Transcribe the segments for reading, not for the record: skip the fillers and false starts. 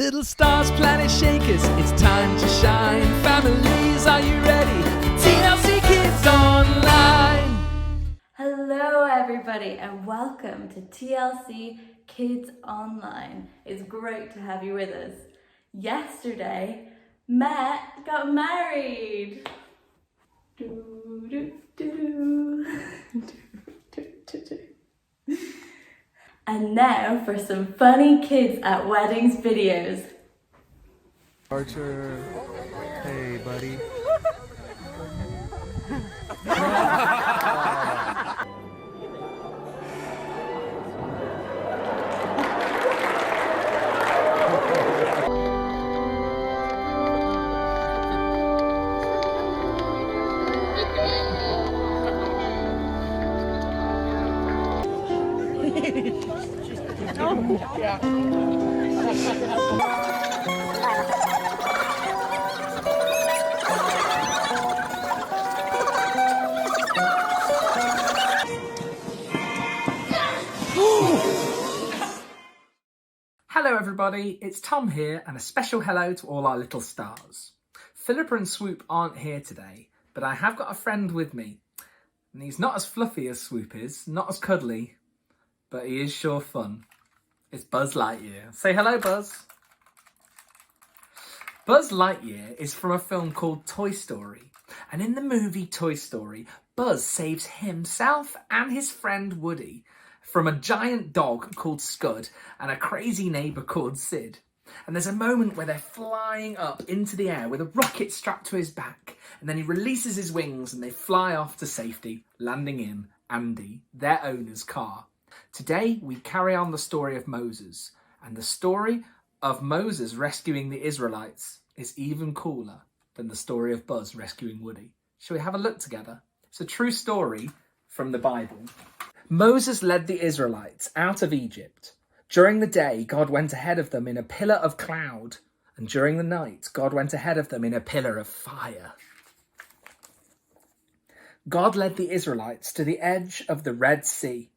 Little stars, planet shakers, it's time to shine. Families, are you ready? TLC Kids Online! Hello everybody and welcome to TLC Kids Online. It's great to have you with us. Yesterday, Matt got married. And now for some funny kids at weddings videos. Archer, hey buddy. Hello everybody, it's Tom here and a special hello to all our little stars. Philippa and Swoop aren't here today, but I have got a friend with me. And he's not as fluffy as Swoop is, not as cuddly, but he is sure fun. It's Buzz Lightyear. Say hello, Buzz. Buzz Lightyear is from a film called Toy Story. And in the movie Toy Story, Buzz saves himself and his friend Woody from a giant dog called Scud and a crazy neighbour called Sid. And there's a moment where they're flying up into the air with a rocket strapped to his back, and then he releases his wings and they fly off to safety, landing in Andy, their owner's car. Today we carry on the story of Moses, and the story of Moses rescuing the Israelites is even cooler than the story of Buzz rescuing Woody. Shall we have a look together? It's a true story from the Bible. Moses led the Israelites out of Egypt. During the day, God went ahead of them in a pillar of cloud, and during the night, God went ahead of them in a pillar of fire. God led the Israelites to the edge of the Red Sea.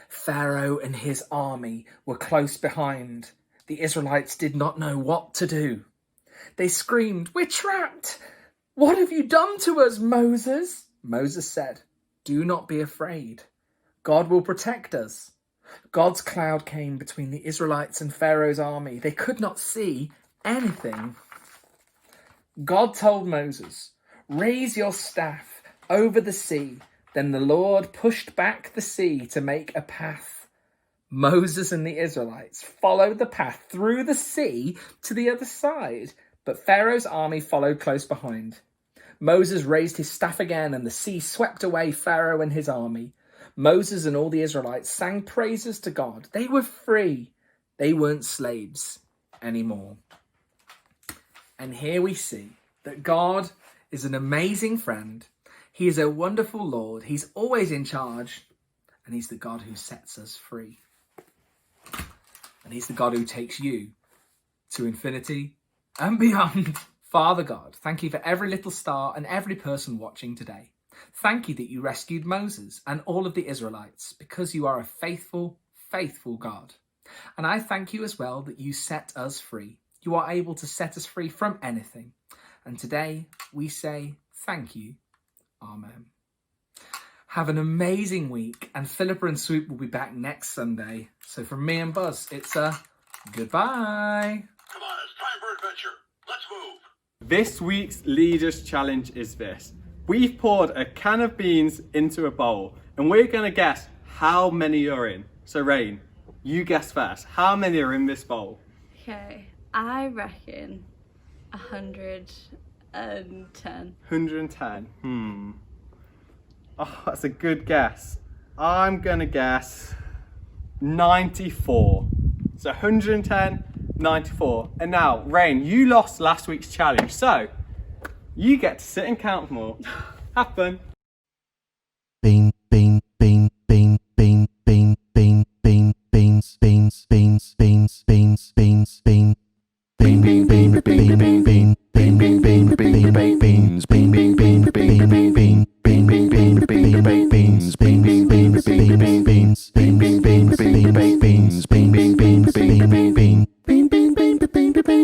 Pharaoh and his army were close behind. The Israelites did not know what to do. They screamed, "We're trapped! What have you done to us, Moses?" Moses said, "Do not be afraid. God will protect us." God's cloud came between the Israelites and Pharaoh's army. They could not see anything. God told Moses, "Raise your staff over the sea." Then the Lord pushed back the sea to make a path. Moses and the Israelites followed the path through the sea to the other side, but Pharaoh's army followed close behind. Moses raised his staff again and the sea swept away Pharaoh and his army. Moses and all the Israelites sang praises to God. They were free. They weren't slaves anymore. And here we see that God is an amazing friend. He is a wonderful Lord. He's always in charge. And he's the God who sets us free. And he's the God who takes you to infinity and beyond. Father God, thank you for every little star and every person watching today. Thank you that you rescued Moses and all of the Israelites, because you are a faithful, faithful God. And I thank you as well that you set us free. You are able to set us free from anything. And today we say thank you. Amen. Have an amazing week, and Philippa and Swoop will be back next Sunday. So from me and Buzz, it's a goodbye. Come on, it's time for adventure. Let's move. This week's Leaders Challenge is this. We've poured a can of beans into a bowl and we're going to guess how many are in. So Rain, you guess first. How many are in this bowl? Okay, I reckon 110. 110. Oh, that's a good guess. I'm going to guess 94. So 110, 94. And now, Rain, you lost last week's challenge. So you get to sit and count more. Have fun. Bean, bean, bean, bean, bean, bean, bean, bean, beans, beans, beans, beans, beans, beans, bean. Bean, bean, bean, bean, bean, bean, bean, bean, bean, bean, bean, beans, bean, bean, bean, bean, bean, bean, bean, bean, bean, bean, bean, beans, bean, bean, bean, bean, bean, beans, bean, bean, bean, bean, bean, beans, bean, bean, bean, bean, bean, bean, bean, bean, bean, bean, bean, bean,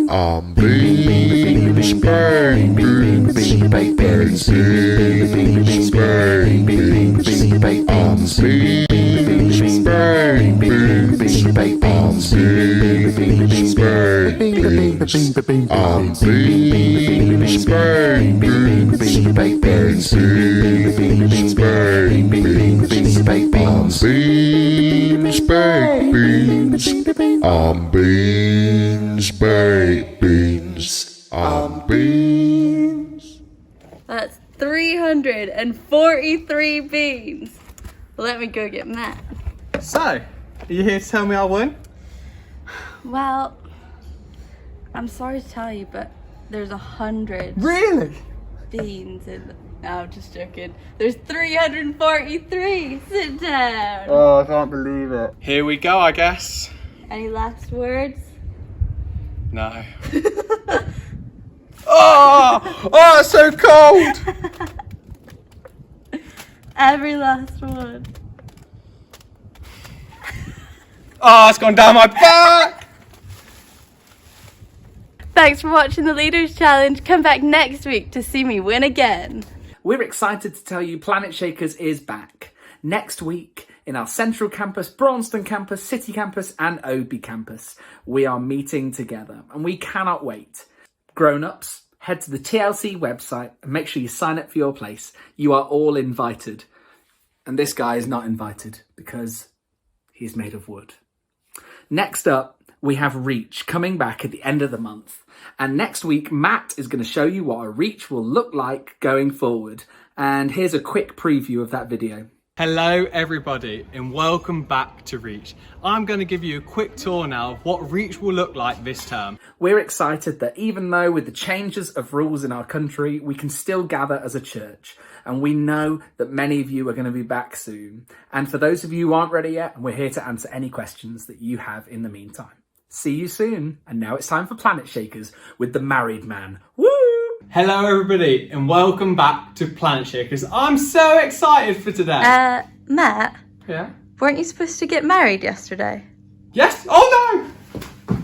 That's 343 beans. Let me go get Matt. So, are you here to tell me I won? Well, I'm sorry to tell you, but there's 100 Really? beans in. No, I'm just joking. There's 343. Sit down. Oh, I can't believe it. Here we go, I guess. Any last words? No. Oh, it's so cold. Every last one. Oh, it's gone down my back. Thanks for watching the Leaders Challenge. Come back next week to see me win again. We're excited to tell you Planet Shakers is back. Next week, in our Central Campus, Braunston Campus, City Campus and Obi Campus, we are meeting together and we cannot wait. Grown-ups, head to the TLC website and make sure you sign up for your place. You are all invited. And this guy is not invited because he's made of wood. Next up, we have Reach coming back at the end of the month. And next week, Matt is going to show you what a Reach will look like going forward. And here's a quick preview of that video. Hello everybody and welcome back to Reach. I'm going to give you a quick tour now of what Reach will look like this term. We're excited that even though with the changes of rules in our country, we can still gather as a church. And we know that many of you are going to be back soon. And for those of you who aren't ready yet, we're here to answer any questions that you have in the meantime. See you soon. And now it's time for Planet Shakers with the married man. Woo! Hello everybody and welcome back to Planet Shakers. I'm so excited for today. Matt, Yeah? weren't you supposed to get married yesterday? Yes? Oh no!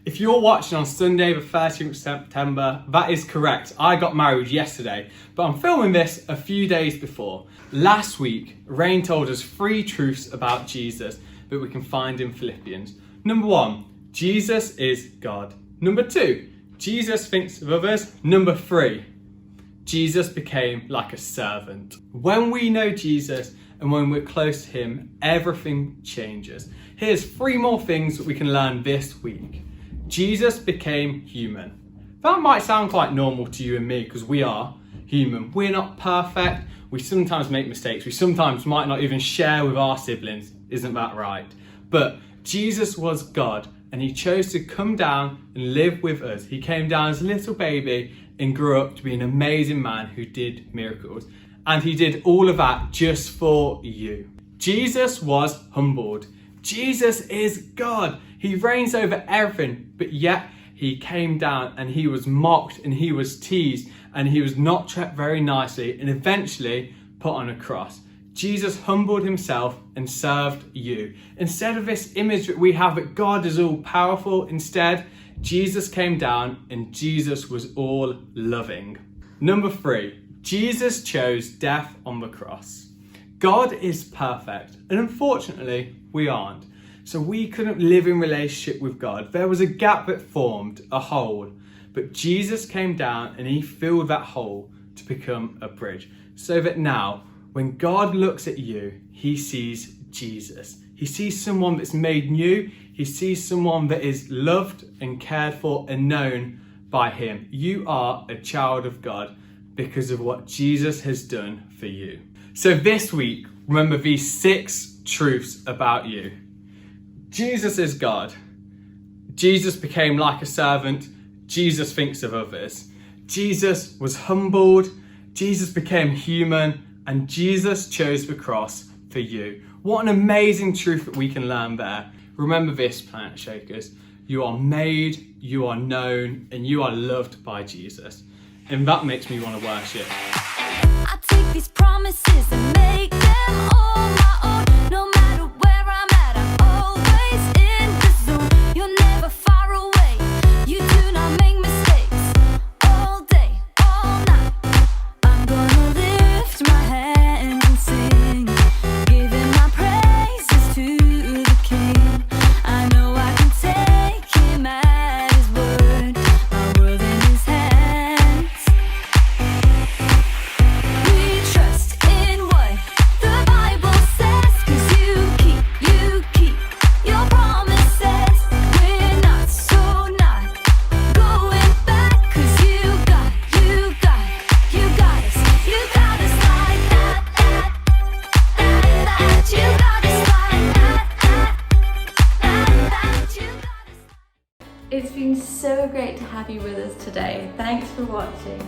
If you're watching on Sunday the 13th of September, that is correct. I got married yesterday, but I'm filming this a few days before. Last week, Rain told us 3 truths about Jesus that we can find in Philippians. Number 1, Jesus is God. Number 2, Jesus thinks of others. Number 3, Jesus became like a servant. When we know Jesus and when we're close to him, everything changes. Here's 3 more things that we can learn this week. Jesus became human. That might sound quite normal to you and me because we are human. We're not perfect. We sometimes make mistakes. We sometimes might not even share with our siblings. Isn't that right? But Jesus was God and he chose to come down and live with us. He came down as a little baby and grew up to be an amazing man who did miracles. And he did all of that just for you. Jesus was humbled. Jesus is God. He reigns over everything, but yet he came down and he was mocked and he was teased and he was not treated very nicely and eventually put on a cross. Jesus humbled himself and served you. Instead of this image that we have that God is all powerful, instead, Jesus came down and Jesus was all loving. Number 3, Jesus chose death on the cross. God is perfect, and unfortunately, we aren't. So we couldn't live in relationship with God. There was a gap that formed, a hole. But Jesus came down and he filled that hole to become a bridge. So that now, when God looks at you, he sees Jesus. He sees someone that's made new. He sees someone that is loved and cared for and known by him. You are a child of God because of what Jesus has done for you. So this week, remember these 6 truths about you. Jesus is God. Jesus became like a servant. Jesus thinks of others. Jesus was humbled. Jesus became human. And Jesus chose the cross for you. What an amazing truth that we can learn there. Remember this, Planet Shakers. You are made, you are known, and you are loved by Jesus. And that makes me want to worship. I take these promises and make them all my own. No matter where I'm at, I'm always in the zone. You're never far away. You do not make mistakes. All day, all night, I'm gonna lift my hands and sing. so great to have you with us today. Thanks for watching.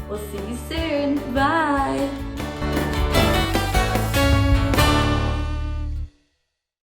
We'll see you soon. Bye.